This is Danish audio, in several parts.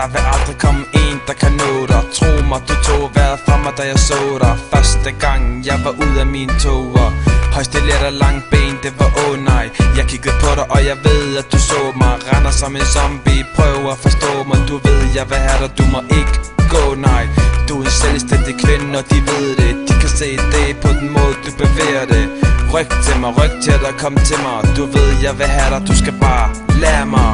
Der vil aldrig komme en, der kan nå dig. Tro mig, du tog vejret fra mig, da jeg så dig. Første gang jeg var ud af mine toger. Højstilet og lang ben, det var nej. Jeg kiggede på dig, og jeg ved, at du så mig. Render som en zombie, prøver at forstå mig. Du ved, jeg vil have dig, du må ikke gå, nej. Du er en selvstændig kvinde, og de ved det. De kan se det på den måde, du bevæger det. Ryk til mig, ryk til dig, kom til mig. Du ved, jeg vil have dig, du skal bare lære mig.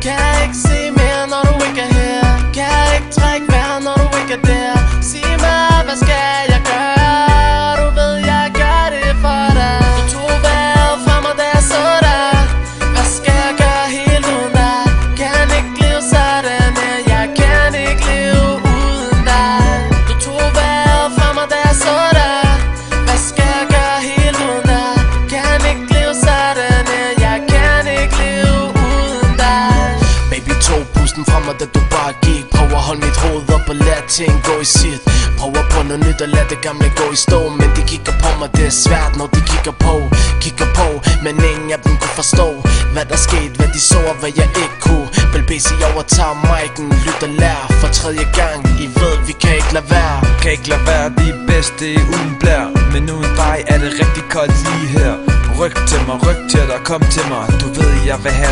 Kan jeg ikke se mere, når du ikke er her? Kan jeg ikke trække vejret, når du ikke er der? Sig mig, hvad skal jeg gøre? Du ved, jeg gør det for dig. Du tog vejret fra mig, da jeg så dig. Hvad skal jeg gøre helt uden dig? Kan ikke leve sådan her, jeg kan ikke leve uden dig. Du tog vejret fra mig, da jeg så dig. Hvad skal jeg gøre helt uden dig? Kan ikke leve sådan her, jeg kan ikke leve uden dig. Baby, tog pusten fra mig, da du bare gik. Prøv at holde mit hoved op og lad ting gå i sit. Prøver på noget nyt og lad det gamle gå i stå. Men de kigger på mig, det er svært, når de kigger på. Men ingen af dem kunne forstå, hvad der skete, hvad de så og hvad jeg ikke kunne. Vel BC overtager mic'en, lyt og lær for tredje gang. I ved, vi kan ikke lade være. Kan ikke lade være, de bedste uden blær. Men uden dig er det rigtig koldt lige her. Ryk til mig, ryk til dig, kom til mig. Du ved, jeg vil have